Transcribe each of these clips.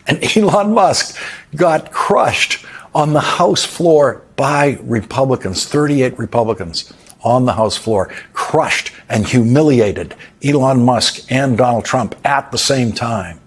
And Elon Musk got crushed on the House floor by Republicans, 38 Republicans on the House floor, crushed and humiliated Elon Musk and Donald Trump at the same time.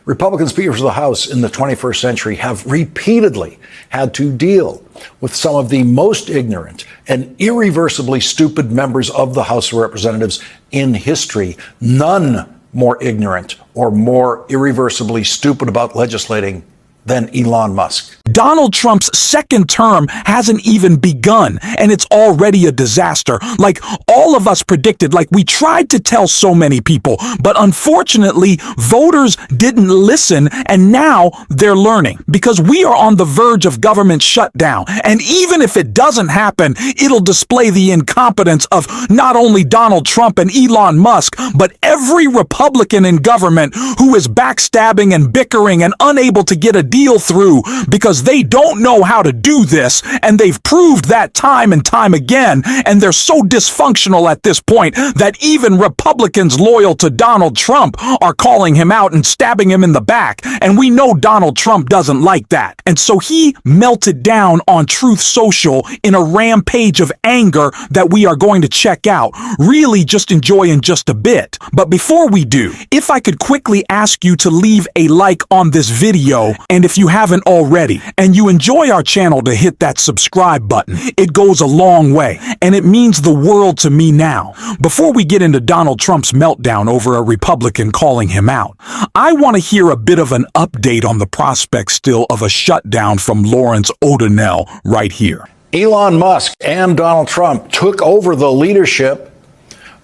Republican speakers of the House in the 21st century have repeatedly had to deal with some of the most ignorant and irreversibly stupid members of the House of Representatives in history. None more ignorant or more irreversibly stupid about legislating than Elon Musk. Donald Trump's second term hasn't even begun, and it's already a disaster. Like all of us predicted, like we tried to tell so many people, but unfortunately, voters didn't listen, and now they're learning because we are on the verge of government shutdown. And even if it doesn't happen, it'll display the incompetence of not only Donald Trump and Elon Musk, but every Republican in government who is backstabbing and bickering and unable to get a deal through because they don't know how to do this, and they've proved that time and time again, and they're so dysfunctional at this point that even Republicans loyal to Donald Trump are calling him out and stabbing him in the back, and we know Donald Trump doesn't like that. And so he melted down on Truth Social in a rampage of anger that we are going to check out, really just enjoy in just a bit. But before we do, if I could quickly ask you to leave a like on this video, and if you haven't already, and you enjoy our channel, to hit that subscribe button. It goes a long way, and it means the world to me now. Before we get into Donald Trump's meltdown over a Republican calling him out, I want to hear a bit of an update on the prospect still of a shutdown from Lawrence O'Donnell right here. Elon Musk and Donald Trump took over the leadership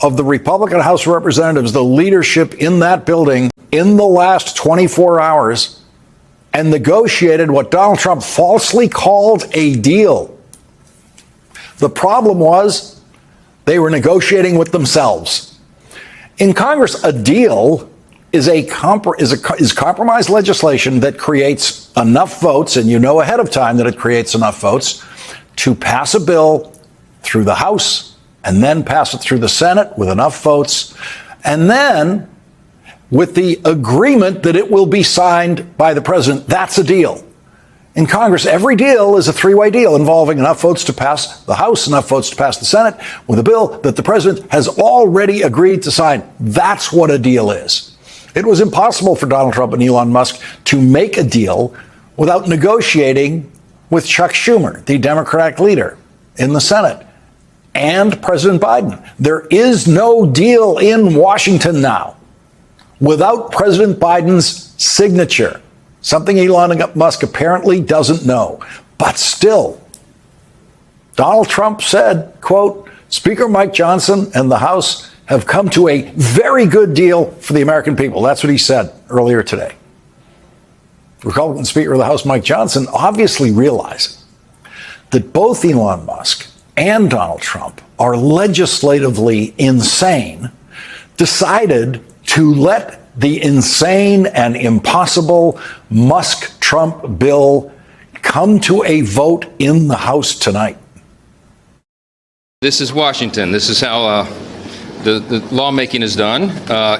of the Republican House of Representatives, the leadership in that building, in the last 24 hours, and negotiated what Donald Trump falsely called a deal. The problem was they were negotiating with themselves. In Congress, a deal is compromise legislation that creates enough votes, and you know ahead of time that it creates enough votes, to pass a bill through the House and then pass it through the Senate with enough votes, and then with the agreement that it will be signed by the president. That's a deal. In Congress, every deal is a three-way deal involving enough votes to pass the House, enough votes to pass the Senate, with a bill that the president has already agreed to sign. That's what a deal is. It was impossible for Donald Trump and Elon Musk to make a deal without negotiating with Chuck Schumer, the Democratic leader in the Senate, and President Biden. There is no deal in Washington now without President Biden's signature, something Elon Musk apparently doesn't know. But still, Donald Trump said, quote, Speaker Mike Johnson and the House have come to a very good deal for the American people. That's what he said earlier today. Republican Speaker of the House Mike Johnson obviously realizing that both Elon Musk and Donald Trump are legislatively insane, decided to let the insane and impossible Musk-Trump bill come to a vote in the House tonight. This is Washington. This is how the lawmaking is done.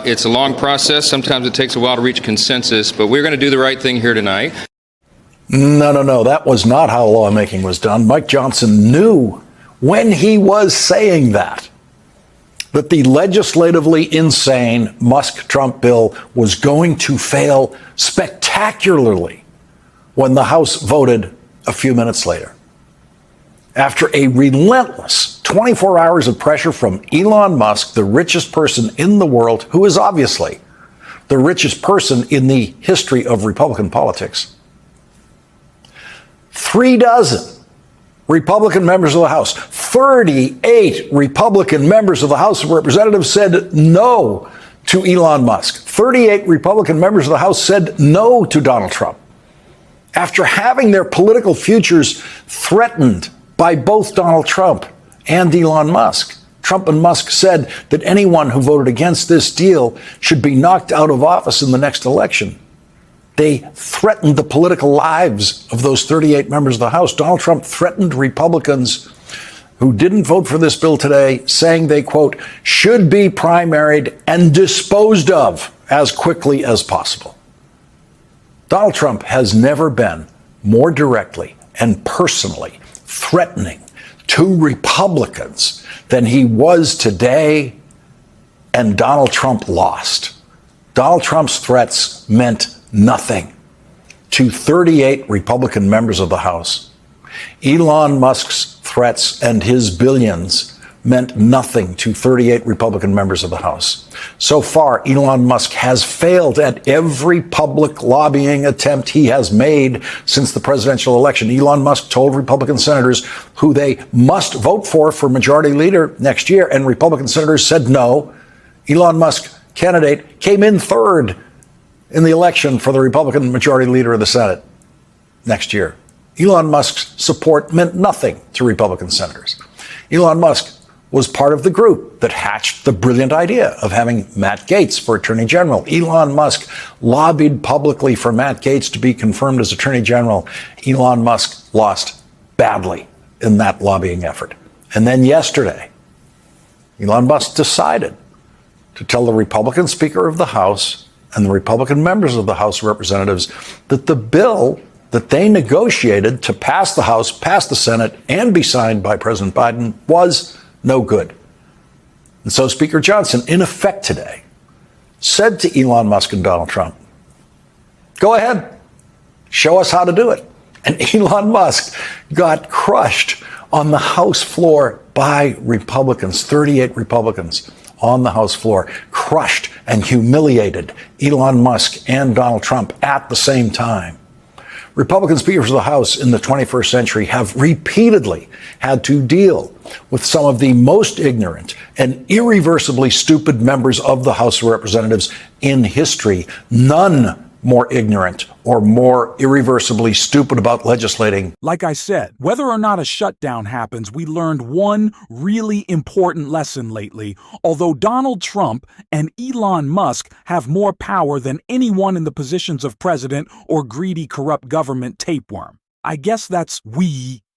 It's a long process. Sometimes it takes a while to reach consensus, but we're going to do the right thing here tonight. No. That was not how lawmaking was done. Mike Johnson knew when he was saying that the legislatively insane Musk-Trump bill was going to fail spectacularly when the House voted a few minutes later. After a relentless 24 hours of pressure from Elon Musk, the richest person in the world, who is obviously the richest person in the history of Republican politics, 36 Republican members of the House, 38 Republican members of the House of Representatives said no to Elon Musk. 38 Republican members of the House said no to Donald Trump. After having their political futures threatened by both Donald Trump and Elon Musk, Trump and Musk said that anyone who voted against this deal should be knocked out of office in the next election. They threatened the political lives of those 38 members of the House. Donald Trump threatened Republicans who didn't vote for this bill today, saying they, quote, should be primaried and disposed of as quickly as possible. Donald Trump has never been more directly and personally threatening to Republicans than he was today, and Donald Trump lost. Donald Trump's threats meant nothing to 38 Republican members of the House. Elon Musk's threats and his billions meant nothing to 38 Republican members of the House. So far, Elon Musk has failed at every public lobbying attempt he has made since the presidential election. Elon Musk told Republican senators who they must vote for majority leader next year, and Republican senators said no. Elon Musk candidate came in third in the election for the Republican majority leader of the Senate next year. Elon Musk's support meant nothing to Republican senators. Elon Musk was part of the group that hatched the brilliant idea of having Matt Gaetz for Attorney General. Elon Musk lobbied publicly for Matt Gaetz to be confirmed as Attorney General. Elon Musk lost badly in that lobbying effort. And then yesterday, Elon Musk decided to tell the Republican Speaker of the House and the Republican members of the House of Representatives that the bill that they negotiated to pass the House, pass the Senate, and be signed by President Biden was no good. And so Speaker Johnson, in effect today, said to Elon Musk and Donald Trump, go ahead, show us how to do it. And Elon Musk got crushed on the House floor by Republicans, 38 Republicans on the House floor, crushed and humiliated Elon Musk and Donald Trump at the same time. Republican speakers of the House in the 21st century have repeatedly had to deal with some of the most ignorant and irreversibly stupid members of the House of Representatives in history. None more ignorant or more irreversibly stupid about legislating. Like I said, whether or not a shutdown happens, we learned one really important lesson lately. Although Donald Trump and Elon Musk have more power than anyone in the positions of president or greedy, corrupt government tapeworm. I guess that's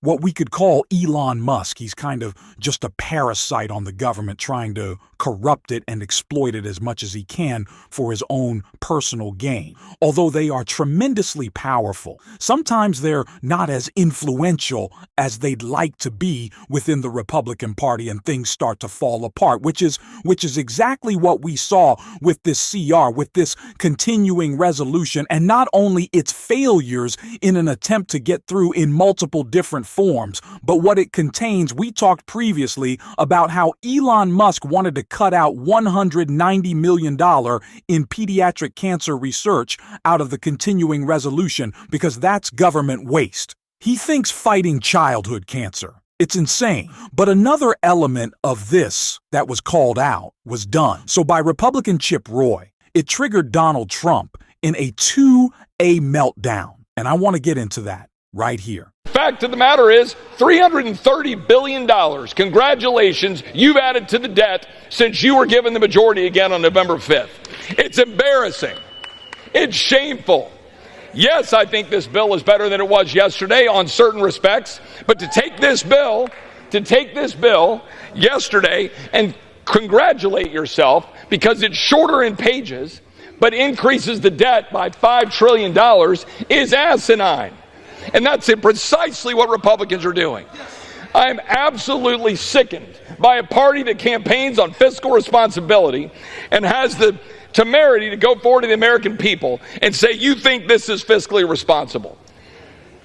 what we could call Elon Musk. He's kind of just a parasite on the government, trying to corrupt it and exploit it as much as he can for his own personal gain. Although they are tremendously powerful, sometimes they're not as influential as they'd like to be within the Republican Party, and things start to fall apart, which is exactly what we saw with this CR, with this continuing resolution, and not only its failures in an attempt to get through in multiple different forms, but what it contains. We talked previously about how Elon Musk wanted to cut out $190 million in pediatric cancer research out of the continuing resolution because that's government waste. He thinks fighting childhood cancer. It's insane. But another element of this that was called out was done. So by Republican Chip Roy, it triggered Donald Trump in a 2A meltdown. And I want to get into that right here. Fact of the matter is, $330 billion. Congratulations, you've added to the debt since you were given the majority again on November 5th. It's embarrassing. It's shameful. Yes, I think this bill is better than it was yesterday on certain respects, but to take this bill yesterday and congratulate yourself because it's shorter in pages, but increases the debt by $5 trillion is asinine. And that's precisely what Republicans are doing. I'm absolutely sickened by a party that campaigns on fiscal responsibility and has the temerity to go forward to the American people and say, you think this is fiscally responsible.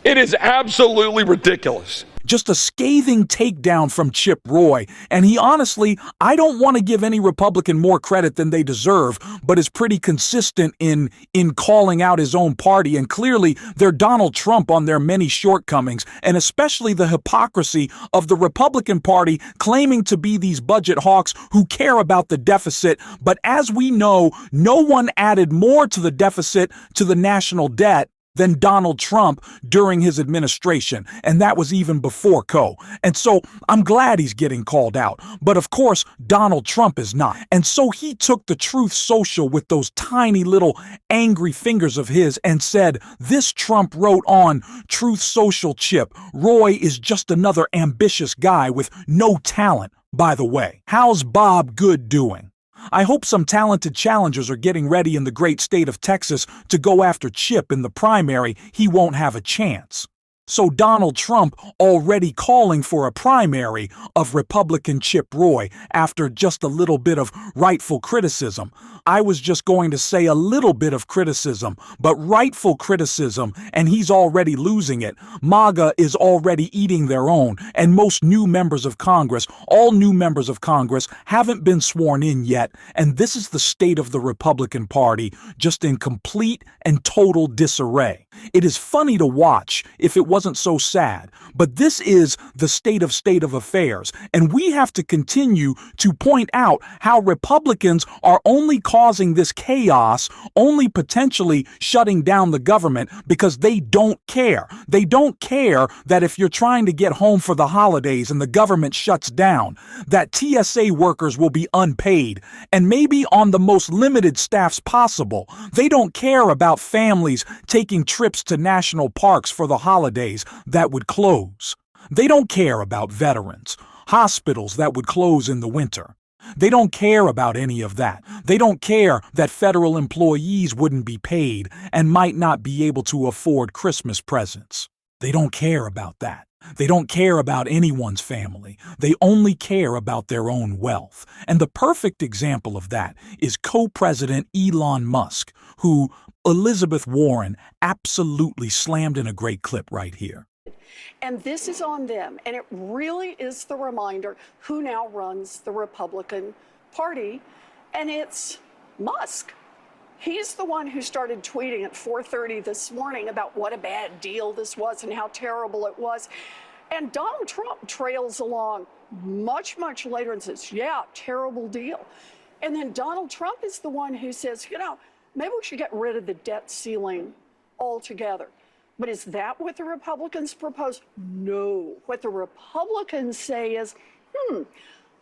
It is absolutely ridiculous. Just a scathing takedown from Chip Roy. And he honestly, I don't want to give any Republican more credit than they deserve, but is pretty consistent in calling out his own party. And clearly, they're Donald Trump on their many shortcomings, and especially the hypocrisy of the Republican Party claiming to be these budget hawks who care about the deficit. But as we know, no one added more to the deficit, to the national debt, than Donald Trump during his administration, and that was even before Co. And so I'm glad he's getting called out, but of course Donald Trump is not. And so he took the Truth Social with those tiny little angry fingers of his and said, this Trump wrote on Truth Social, Chip, Roy is just another ambitious guy with no talent. By the way, how's Bob Good doing? I hope some talented challengers are getting ready in the great state of Texas to go after Chip in the primary. He won't have a chance. So Donald Trump already calling for a primary of Republican Chip Roy after just a little bit of rightful criticism. I was just going to say a little bit of criticism, but rightful criticism, and he's already losing it. MAGA is already eating their own, and most new members of Congress, all new members of Congress, haven't been sworn in yet, and this is the state of the Republican Party, just in complete and total disarray. It is funny to watch if it wasn't so sad, but this is the state of affairs, and we have to continue to point out how Republicans are only causing this chaos, only potentially shutting down the government because they don't care. They don't care that if you're trying to get home for the holidays and the government shuts down, that TSA workers will be unpaid and maybe on the most limited staffs possible. They don't care about families taking trips to national parks for the holidays that would close. They don't care about veterans, hospitals that would close in the winter. They don't care about any of that. They don't care that federal employees wouldn't be paid and might not be able to afford Christmas presents. They don't care about that. They don't care about anyone's family. They only care about their own wealth. And the perfect example of that is co-president Elon Musk, who Elizabeth Warren absolutely slammed in a great clip right here. And this is on them. And it really is the reminder who now runs the Republican Party. And it's Musk. He's the one who started tweeting at 4:30 this morning about what a bad deal this was and how terrible it was. And Donald Trump trails along much, much later and says, yeah, terrible deal. And then Donald Trump is the one who says, maybe we should get rid of the debt ceiling altogether. But is that what the Republicans propose? No. What the Republicans say is,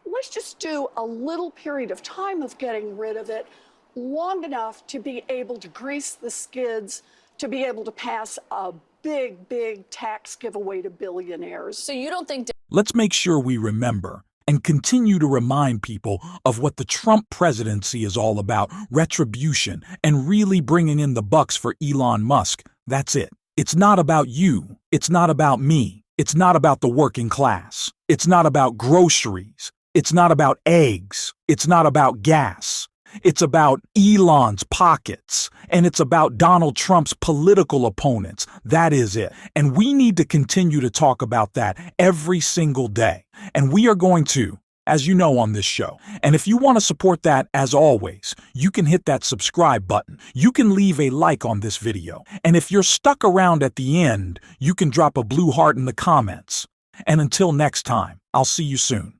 let's just do a little period of time of getting rid of it, long enough to be able to grease the skids, to be able to pass a big, big tax giveaway to billionaires. So you don't think... Let's make sure we remember and continue to remind people of what the Trump presidency is all about, retribution, and really bringing in the bucks for Elon Musk. That's it. It's not about you. It's not about me. It's not about the working class. It's not about groceries. It's not about eggs. It's not about gas. It's about Elon's pockets, and it's about Donald Trump's political opponents. That is it. And we need to continue to talk about that every single day. And we are going to, as you know, on this show. And if you want to support that, as always, you can hit that subscribe button. You can leave a like on this video. And if you're stuck around at the end, you can drop a blue heart in the comments. And until next time, I'll see you soon.